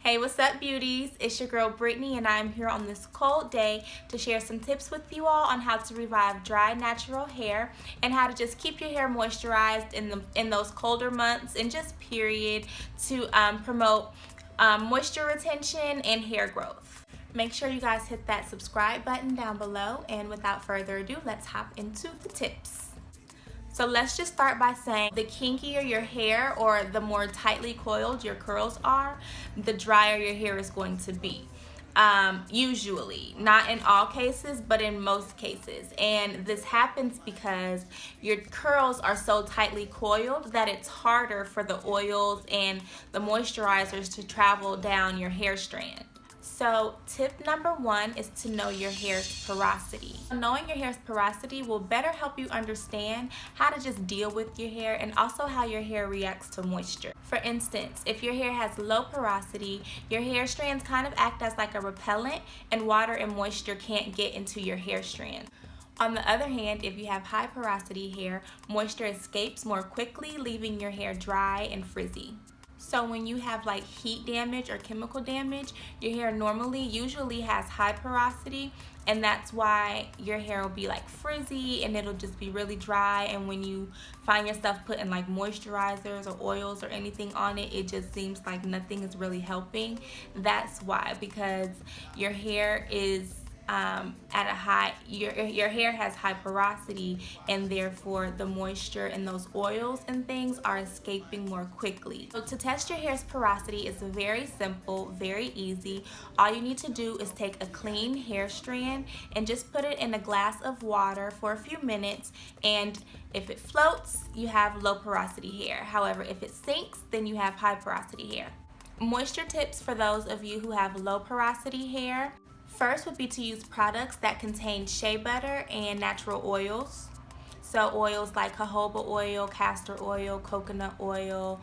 Hey, what's up, beauties? It's your girl Brittany, and I'm here on this cold day to share some tips with you all on how to revive dry, natural hair and how to just keep your hair moisturized in those colder months and just period to promote moisture retention and hair growth. Make sure you guys hit that subscribe button down below, and without further ado, let's hop into the tips. So let's just start by saying the kinkier your hair or the more tightly coiled your curls are, the drier your hair is going to be. Usually, not in all cases, but in most cases. And this happens because your curls are so tightly coiled that it's harder for the oils and the moisturizers to travel down your hair strand. So tip number one is to know your hair's porosity. Knowing your hair's porosity will better help you understand how to just deal with your hair and also how your hair reacts to moisture. For instance, if your hair has low porosity, your hair strands kind of act as like a repellent, and water and moisture can't get into your hair strand. On the other hand, if you have high porosity hair, moisture escapes more quickly, leaving your hair dry and frizzy. So when you have like heat damage or chemical damage, your hair usually has high porosity, and that's why your hair will be like frizzy and it'll just be really dry. And when you find yourself putting like moisturizers or oils or anything on it, it just seems like nothing is really helping. That's why, because your hair is your hair has high porosity, and therefore the moisture and those oils and things are escaping more quickly. So to test your hair's porosity is very simple, very easy. All you need to do is take a clean hair strand and just put it in a glass of water for a few minutes, and if it floats, you have low porosity hair. However, if it sinks, then you have high porosity hair. Moisture tips for those of you who have low porosity hair. First would be to use products that contain shea butter and natural oils. So oils like jojoba oil, castor oil, coconut oil,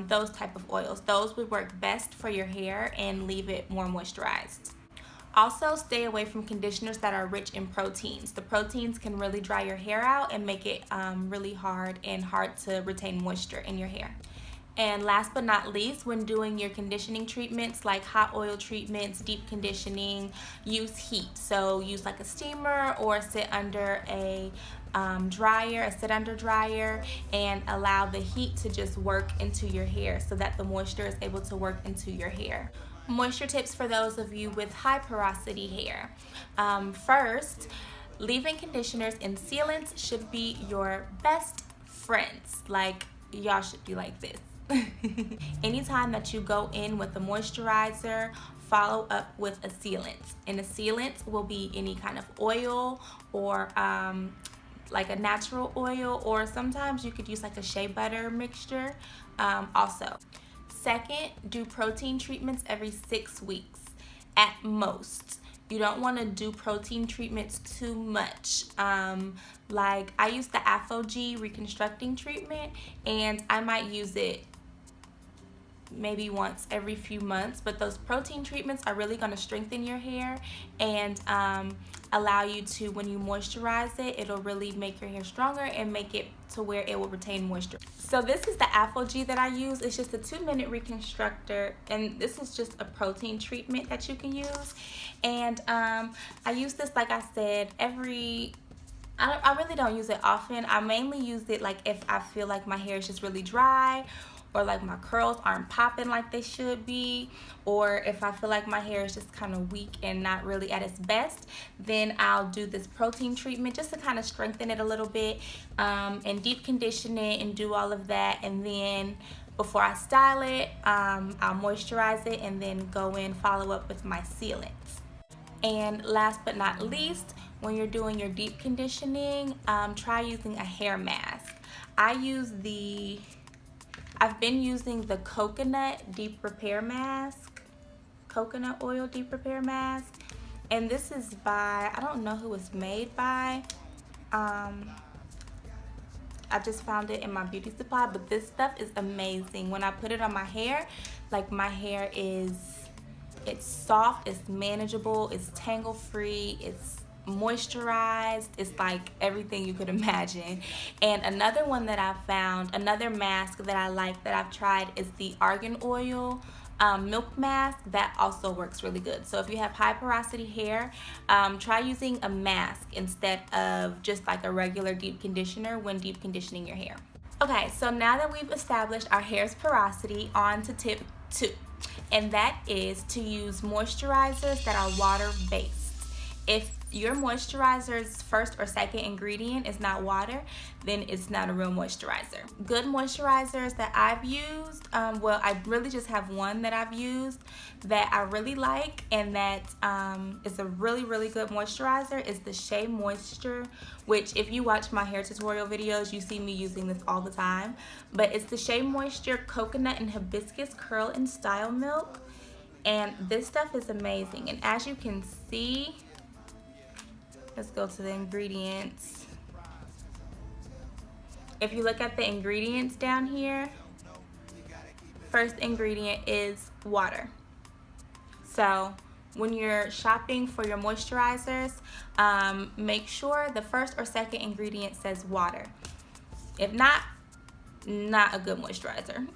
those type of oils. Those would work best for your hair and leave it more moisturized. Also, stay away from conditioners that are rich in proteins. The proteins can really dry your hair out and make it really hard to retain moisture in your hair. And last but not least, when doing your conditioning treatments like hot oil treatments, deep conditioning, use heat. So use like a steamer or sit under a sit under dryer, and allow the heat to just work into your hair so that the moisture is able to work into your hair. Moisture tips for those of you with high porosity hair. First, leave-in conditioners and sealants should be your best friends. Like, y'all should be like this. Anytime that you go in with a moisturizer, follow up with a sealant. And a sealant will be any kind of oil or like a natural oil, or sometimes you could use like a shea butter mixture also. Second, do protein treatments every 6 weeks at most. You don't want to do protein treatments too much. Like I use the Afro-G reconstructing treatment, and I might use it maybe once every few months, but those protein treatments are really going to strengthen your hair and allow you to, when you moisturize it, it'll really make your hair stronger and make it to where it will retain moisture. So this is the Afro-G that I use. It's just a 2-minute reconstructor, and this is just a protein treatment that you can use. And I use this, like I said, I really don't use it often. I mainly use it like if I feel like my hair is just really dry, or like my curls aren't popping like they should be, or if I feel like my hair is just kind of weak and not really at its best, then I'll do this protein treatment just to kind of strengthen it a little bit, and deep condition it and do all of that. And then before I style it, I'll moisturize it and then go in, follow up with my sealants. And last but not least, when you're doing your deep conditioning, try using a hair mask. I've been using the coconut deep repair mask, coconut oil deep repair mask, and this is by, I don't know who it's made by. I just found it in my beauty supply, but this stuff is amazing. When I put it on my hair, like my hair it's soft, it's manageable, it's tangle free, it's moisturized. It's like everything you could imagine. And another one that I found, another mask that I like that I've tried, is the argan oil milk mask, that also works really good. So if you have high porosity hair, try using a mask instead of just like a regular deep conditioner when deep conditioning your hair. Okay, so now that we've established our hair's porosity, on to tip 2, and that is to use moisturizers that are water-based. If your moisturizer's first or second ingredient is not water, then it's not a real moisturizer. Good moisturizers that I've used, well, I really just have one that I've used that I really like, and that is a really, really good moisturizer, is the Shea Moisture, which if you watch my hair tutorial videos, you see me using this all the time. But it's the Shea Moisture Coconut and Hibiscus Curl and Style Milk, and this stuff is amazing. And as you can see, let's go to the ingredients. If you look at the ingredients down here, first ingredient is water. So when you're shopping for your moisturizers, make sure the first or second ingredient says water. If not a good moisturizer.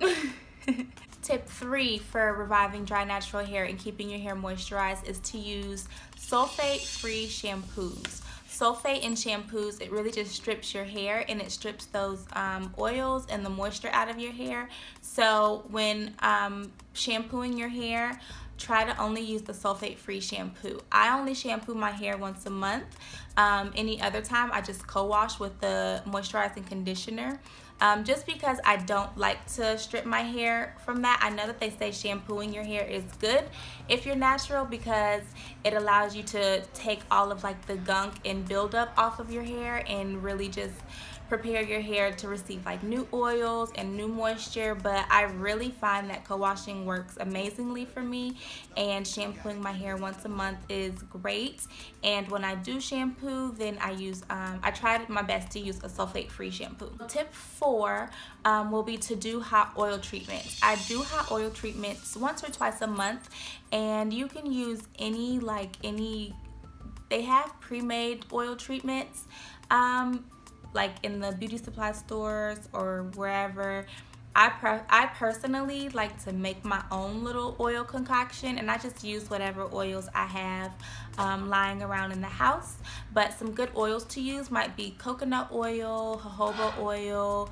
Tip 3 for reviving dry natural hair and keeping your hair moisturized is to use sulfate-free shampoos. Sulfate in shampoos, it really just strips your hair, and it strips those oils and the moisture out of your hair. So when shampooing your hair, try to only use the sulfate-free shampoo. I only shampoo my hair once a month. Any other time, I just co-wash with the moisturizing conditioner. Just because I don't like to strip my hair from that. I know that they say shampooing your hair is good if you're natural, because it allows you to take all of like the gunk and buildup off of your hair and really just prepare your hair to receive like new oils and new moisture. But I really find that co-washing works amazingly for me, and shampooing my hair once a month is great. And when I do shampoo, then I tried my best to use a sulfate-free shampoo. Tip 4 will be to do hot oil treatments. I do hot oil treatments once or twice a month, and you can use any, they have pre-made oil treatments, like in the beauty supply stores or wherever. I personally like to make my own little oil concoction, and I just use whatever oils I have lying around in the house. But some good oils to use might be coconut oil, jojoba oil,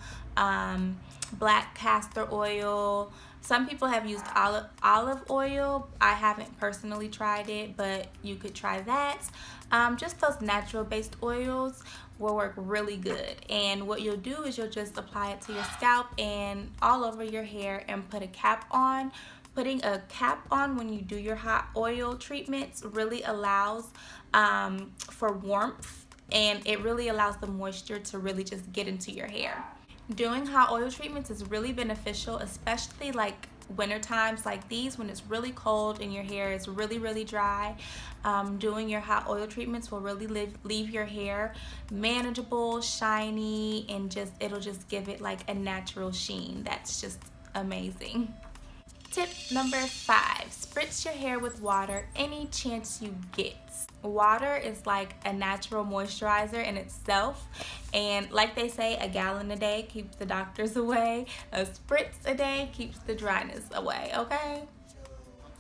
black castor oil. Some people have used olive oil. I haven't personally tried it, but you could try that. Just those natural based oils will work really good. And what you'll do is you'll just apply it to your scalp and all over your hair and put a cap on. Putting a cap on when you do your hot oil treatments really allows for warmth, and it really allows the moisture to really just get into your hair. Doing hot oil treatments is really beneficial, especially like winter times like these when it's really cold and your hair is really, really dry. Doing your hot oil treatments will really leave your hair manageable, shiny, and it'll just give it like a natural sheen. That's just amazing. Tip number 5, spritz your hair with water any chance you get. Water is like a natural moisturizer in itself, and like they say, a gallon a day keeps the doctors away, a spritz a day keeps the dryness away, okay?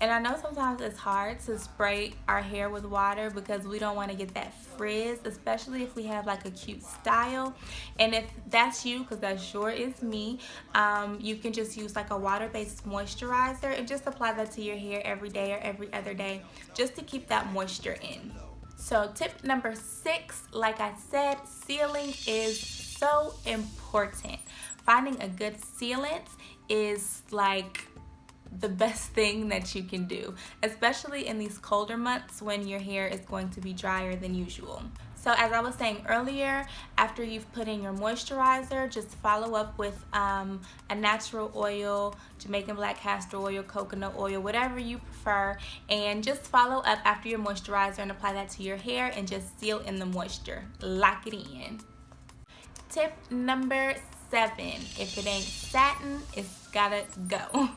And I know sometimes it's hard to spray our hair with water because we don't want to get that frizz, especially if we have like a cute style. And if that's you, because that sure is me, you can just use like a water-based moisturizer and just apply that to your hair every day or every other day just to keep that moisture in. So tip number 6, like I said, sealing is so important. Finding a good sealant is like the best thing that you can do, especially in these colder months when your hair is going to be drier than usual. So as I was saying earlier, after you've put in your moisturizer, just follow up with a natural oil, Jamaican black castor oil, coconut oil, whatever you prefer, and just follow up after your moisturizer and apply that to your hair and just seal in the moisture. Lock it in. Tip number 7, if it ain't satin, it's gotta go.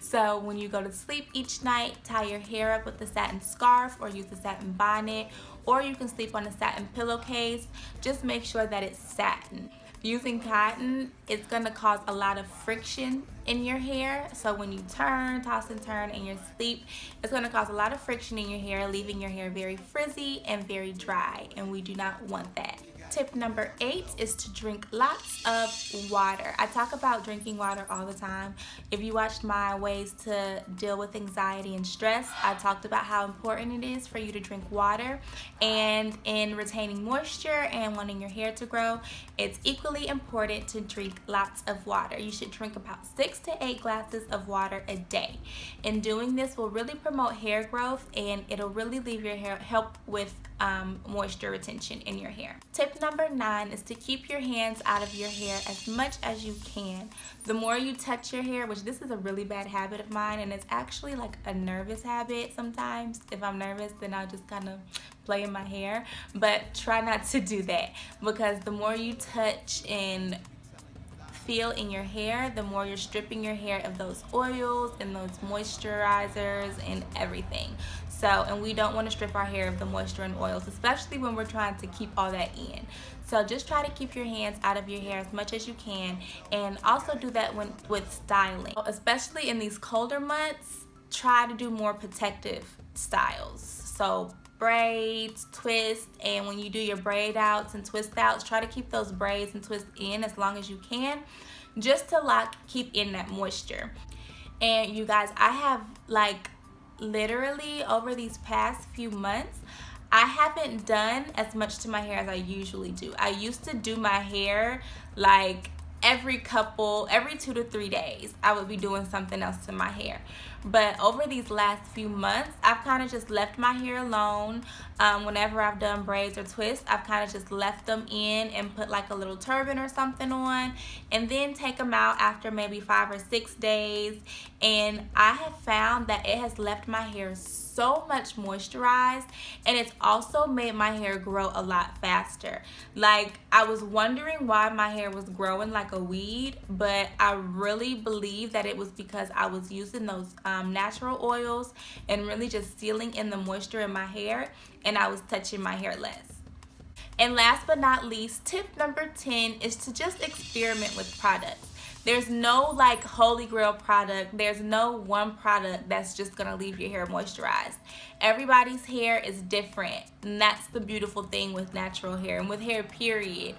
So when you go to sleep each night, tie your hair up with a satin scarf or use a satin bonnet, or you can sleep on a satin pillowcase. Just make sure that it's satin. using cotton, it's gonna cause a lot of friction in your hair. So when you turn, toss and turn in your sleep, it's gonna cause a lot of friction in your hair, leaving your hair very frizzy and very dry, and we do not want that. Tip number 8 is to drink lots of water. I talk about drinking water all the time. If you watched my ways to deal with anxiety and stress, I talked about how important it is for you to drink water. And in retaining moisture and wanting your hair to grow, it's equally important to drink lots of water. You should drink about 6 to 8 glasses of water a day. And doing this will really promote hair growth, and it'll really leave your hair, help with moisture retention in your hair. Tip number 9 is to keep your hands out of your hair as much as you can. The more you touch your hair, which this is a really bad habit of mine, and it's actually like a nervous habit sometimes. If I'm nervous, then I'll just kind of play in my hair, but try not to do that, because the more you touch and feel in your hair, the more you're stripping your hair of those oils and those moisturizers and everything. So, and we don't want to strip our hair of the moisture and oils, especially when we're trying to keep all that in. So just try to keep your hands out of your hair as much as you can, and also do that with styling. Especially in these colder months, try to do more protective styles. So braids, twists, and when you do your braid outs and twist outs, try to keep those braids and twists in as long as you can, just to keep in that moisture. And you guys, I have literally over these past few months, I haven't done as much to my hair as I usually do. I used to do my hair every 2 to 3 days. I would be doing something else to my hair. But over these last few months, I've kind of just left my hair alone. Whenever I've done braids or twists, I've kind of just left them in and put like a little turban or something on, and then take them out after maybe 5 or 6 days. And I have found that it has left my hair so much moisturized, and it's also made my hair grow a lot faster. I was wondering why my hair was growing like a weed, but I really believe that it was because I was using those natural oils and really just sealing in the moisture in my hair, and I was touching my hair less. And last but not least, tip number 10 is to just experiment with products. There's no holy grail product. There's no one product that's just gonna leave your hair moisturized. Everybody's hair is different, and that's the beautiful thing with natural hair and with hair period.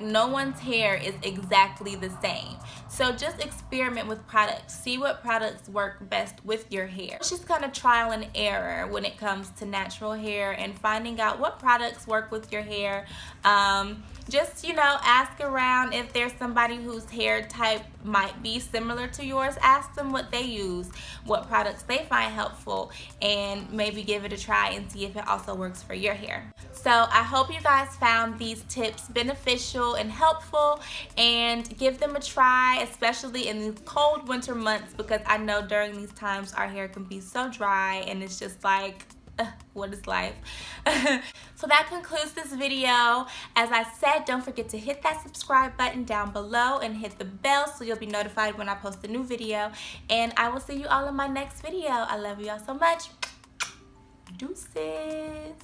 No one's hair is exactly the same. So just experiment with products. See what products work best with your hair. It's just kind of trial and error when it comes to natural hair and finding out what products work with your hair. Just ask around. If there's somebody whose hair type might be similar to yours, ask them what they use, what products they find helpful, and maybe give it a try and see if it also works for your hair. So I hope you guys found these tips beneficial and helpful, and give them a try, especially in these cold winter months, because I know during these times our hair can be so dry, and it's just what is life? So that concludes this video. As I said, don't forget to hit that subscribe button down below and hit the bell so you'll be notified when I post a new video. And I will see you all in my next video. I love you all so much. Deuces.